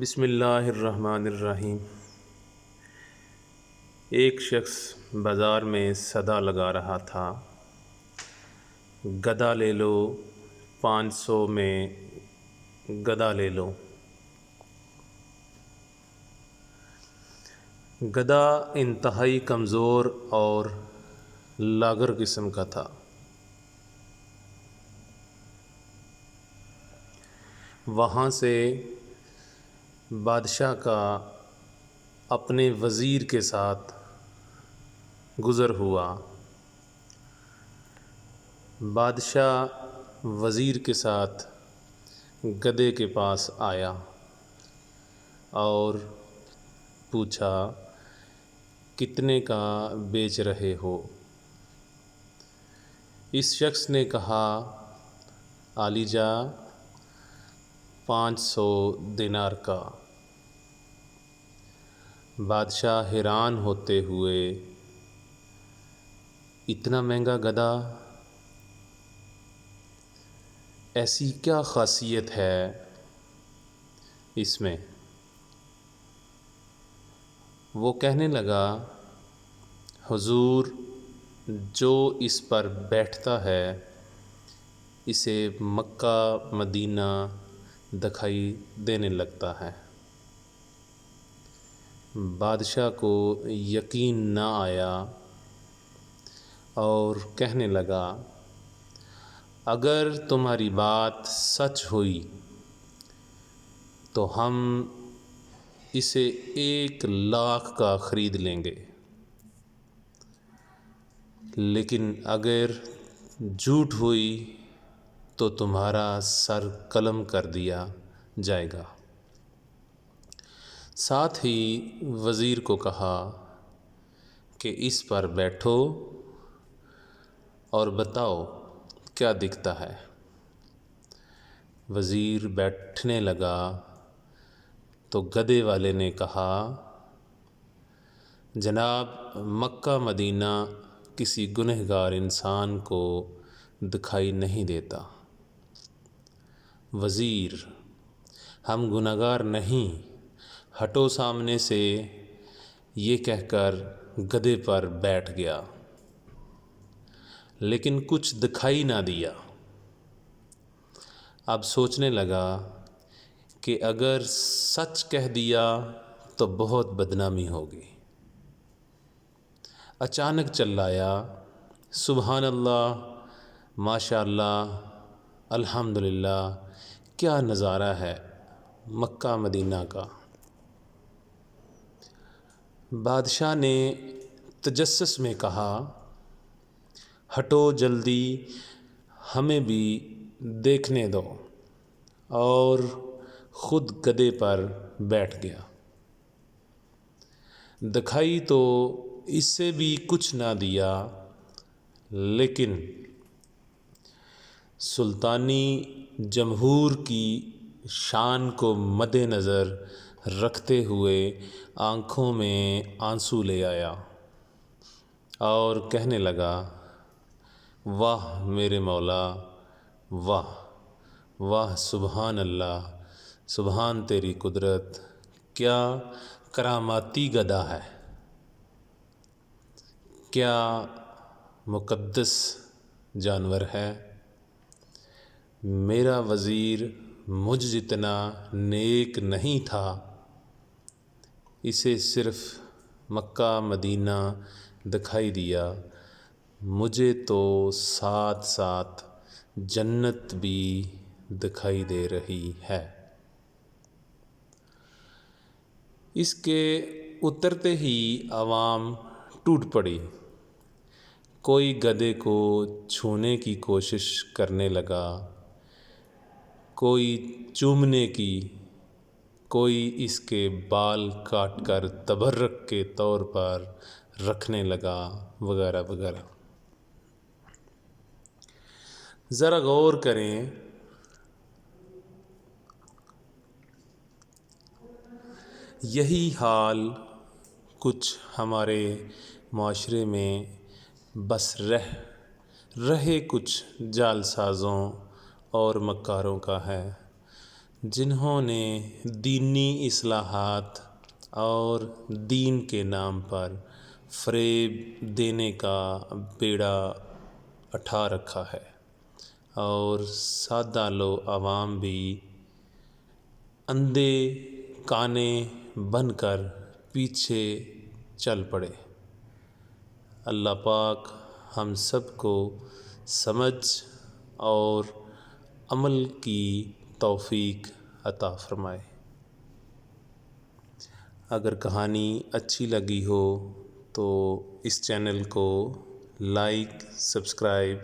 بسم اللہ الرحمن الرحیم۔ ایک شخص بازار میں صدا لگا رہا تھا، گدا لے لو 500 میں گدا لے لو۔ گدا انتہائی کمزور اور لاغر قسم کا تھا۔ وہاں سے بادشاہ کا اپنے وزیر کے ساتھ گزر ہوا۔ بادشاہ وزیر کے ساتھ گدھے کے پاس آیا اور پوچھا، کتنے کا بیچ رہے ہو؟ اس شخص نے کہا، عالیجا 500 دینار کا۔ بادشاہ حیران ہوتے ہوئے، اتنا مہنگا گدھا؟ ایسی کیا خاصیت ہے اس میں؟ وہ کہنے لگا، حضور، جو اس پر بیٹھتا ہے اسے مکہ مدینہ دکھائی دینے لگتا ہے۔ بادشاہ کو یقین نہ آیا اور کہنے لگا، اگر تمہاری بات سچ ہوئی تو ہم اسے 1,00,000 کا خرید لیں گے، لیکن اگر جھوٹ ہوئی تو تمہارا سر قلم کر دیا جائے گا۔ ساتھ ہی وزیر کو کہا کہ اس پر بیٹھو اور بتاؤ کیا دکھتا ہے۔ وزیر بیٹھنے لگا تو گدھے والے نے کہا، جناب، مکہ مدینہ کسی گنہگار انسان کو دکھائی نہیں دیتا۔ وزیر، ہم گنہگار نہیں، ہٹو سامنے سے، یہ کہہ کر گدھے پر بیٹھ گیا، لیکن کچھ دکھائی نہ دیا۔ اب سوچنے لگا کہ اگر سچ کہہ دیا تو بہت بدنامی ہوگی۔ اچانک چلایا، سبحان اللہ، ماشاء اللہ، الحمدللہ، کیا نظارہ ہے مکہ مدینہ کا۔ بادشاہ نے تجسس میں کہا، ہٹو جلدی، ہمیں بھی دیکھنے دو، اور خود گدھے پر بیٹھ گیا۔ دکھائی تو اس سے بھی کچھ نہ دیا، لیکن سلطانی جمہور کی شان کو مد نظر رکھتے ہوئے آنکھوں میں آنسو لے آیا اور کہنے لگا، واہ میرے مولا، واہ واہ، سبحان اللہ، سبحان تیری قدرت، کیا کراماتی گدھا ہے، کیا مقدس جانور ہے۔ میرا وزیر مجھ جتنا نیک نہیں تھا، اسے صرف مکہ مدینہ دکھائی دیا، مجھے تو ساتھ ساتھ جنت بھی دکھائی دے رہی ہے۔ اس کے اترتے ہی عوام ٹوٹ پڑی، کوئی گدھے کو چھونے کی کوشش کرنے لگا، کوئی چومنے کی، کوئی اس کے بال کاٹ کر تبرک کے طور پر رکھنے لگا، وغیرہ وغیرہ۔ ذرا غور کریں، یہی حال کچھ ہمارے معاشرے میں بس رہے کچھ جعل سازوں اور مکاروں کا ہے۔ جنہوں نے دینی اصلاحات اور دین کے نام پر فریب دینے کا بیڑا اٹھا رکھا ہے، اور سادہ لو عوام بھی اندھے کانے بن کر پیچھے چل پڑے۔ اللہ پاک ہم سب کو سمجھ اور عمل کی توفیق عطا فرمائے۔ اگر کہانی اچھی لگی ہو تو اس چینل کو لائک، سبسکرائب